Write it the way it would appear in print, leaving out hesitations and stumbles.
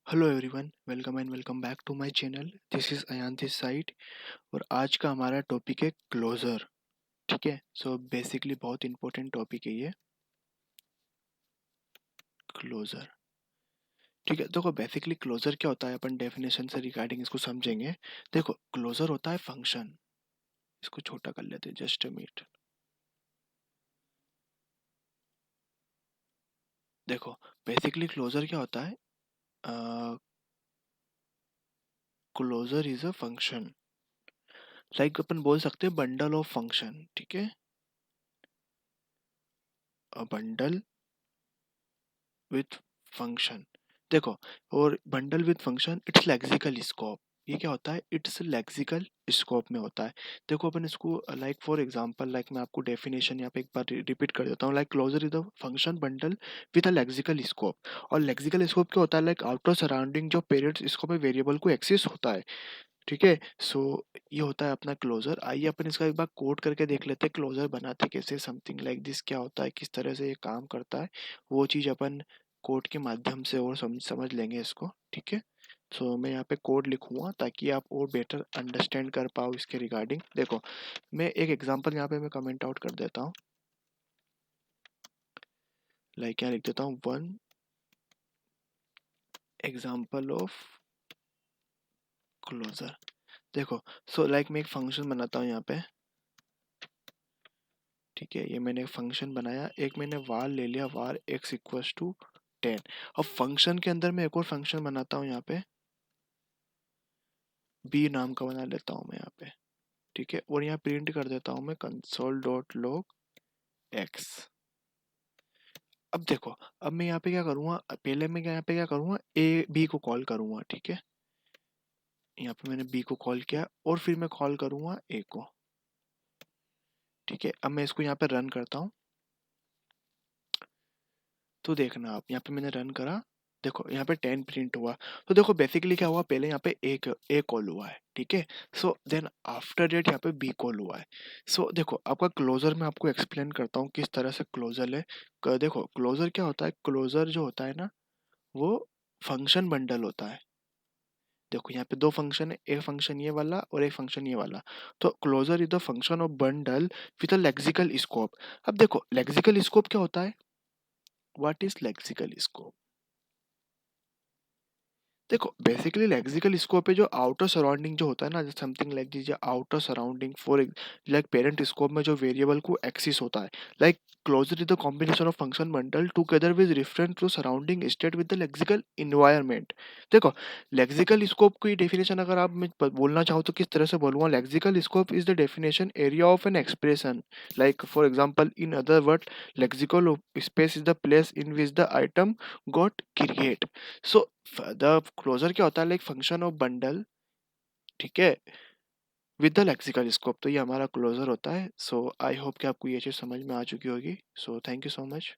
Hello everyone, welcome and welcome back to my channel. This is Ayan this side. और आज का हमारा topic है क्लोज़र। ठीक है, सो बेसिकली बहुत इंपॉर्टेंट टॉपिक है ये क्लोज़र। ठीक है, देखो बेसिकली क्लोज़र क्या होता है, अपन डेफिनेशन से रिगार्डिंग इसको समझेंगे। देखो क्लोज़र होता है फंक्शन। इसको छोटा कर लेते हैं, जस्ट अ मिनट। देखो बेसिकली क्लोज़र क्या होता है, closure is a function. Like अपन बोल सकते हैं बंडल ऑफ फंक्शन। ठीक है, अ बंडल विथ फंक्शन। देखो, और bundle with function it's lexical scope. ये क्या होता है, इट्स लेक्सिकल स्कोप में होता है। देखो अपन इसको लाइक फॉर एग्जांपल, लाइक मैं आपको डेफिनेशन यहाँ पे एक बार रिपीट कर देता हूँ। Like closure is the function bundle with a lexical scope. और लेक्सिकल स्कोप क्या होता है, लाइक आउटर सराउंडिंग जो पीरियड स्कोप में वेरिएबल को एक्सेस होता है। ठीक है, सो ये होता है अपना क्लोजर। आइए अपन इसका एक बार कोड करके देख लेते हैं क्लोजर बनाते कैसे। समथिंग लाइक दिस क्या होता है, किस तरह से ये काम करता है, वो चीज़ अपन कोड के माध्यम से और समझ लेंगे इसको। ठीक है, सो मैं यहाँ पे कोड लिखूंगा ताकि आप और बेटर अंडरस्टैंड कर पाओ इसके रिगार्डिंग। देखो मैं एक एग्जांपल यहाँ पे मैं कमेंट आउट कर देता हूँ। लाइक यहाँ लिख देता हूँ वन एग्जाम्पल ऑफ क्लोजर। देखो, सो लाइक मैं एक फंक्शन बनाता हूँ यहाँ पे। ठीक है, ये मैंने एक फंक्शन बनाया, एक मैंने वार ले लिया, वार एक्स इक्वल्स टू 10। अब फंक्शन के अंदर मैं एक और फंक्शन बनाता हूँ यहाँ पे, बी नाम का बना लेता हूँ मैं यहाँ पे। ठीक है, और यहाँ प्रिंट कर देता हूँ मैं कंसोल डॉट लॉग एक्स। अब देखो, अब मैं यहाँ पे क्या करूँगा, पहले मैं यहाँ पे क्या करूँगा, ए बी को कॉल करूँगा। ठीक है, यहाँ पे मैंने बी को कॉल किया और फिर मैं कॉल करूँगा ए को। ठीक है, अब मैं इसको यहाँ पे रन करता हूँ तो देखना आप, यहाँ पे मैंने रन करा। देखो यहाँ पे 10 प्रिंट हुआ। तो देखो बेसिकली क्या हुआ, पहले यहाँ पे एक ए कॉल हुआ है। ठीक है, सो देन आफ्टर डेट यहाँ पे बी कॉल हुआ है। सो देखो आपका क्लोजर में आपको एक्सप्लेन करता हूँ किस तरह से क्लोजर है। देखो क्लोजर क्या होता है, क्लोजर जो होता है ना, वो फंक्शन बंडल होता है। देखो यहाँ पे दो फंक्शन है, एक फंक्शन ये वाला और एक फंक्शन ये वाला। तो closure is the function of bundle with a lexical scope. अब देखो लेक्सिकल स्कोप क्या होता है, व्हाट इज लेक्सिकल स्कोप। देखो बेसिकली लेक्सिकल स्कोप है जो आउटर सराउंडिंग जो होता है ना, समथिंग लाइक दीजिए outer surrounding for like parent scope में जो वेरिएबल को एक्सिस होता है। Like closure is the combination of function bundle together with reference to surrounding state with the lexical environment. देखो लेक्सिकल स्कोप की डेफिनेशन अगर आप मैं बोलना चाहो तो किस तरह से बोलूँगा, lexical scope is the definition area of an expression. Like for example in other word, lexical space is the place in which the item got create. So the closure क्या होता है, लाइक फंक्शन ऑफ बंडल। ठीक है, with the lexical scope. तो ये हमारा closure होता है। सो आई होप कि आपको ये चीज़ समझ में आ चुकी होगी। So thank you so much.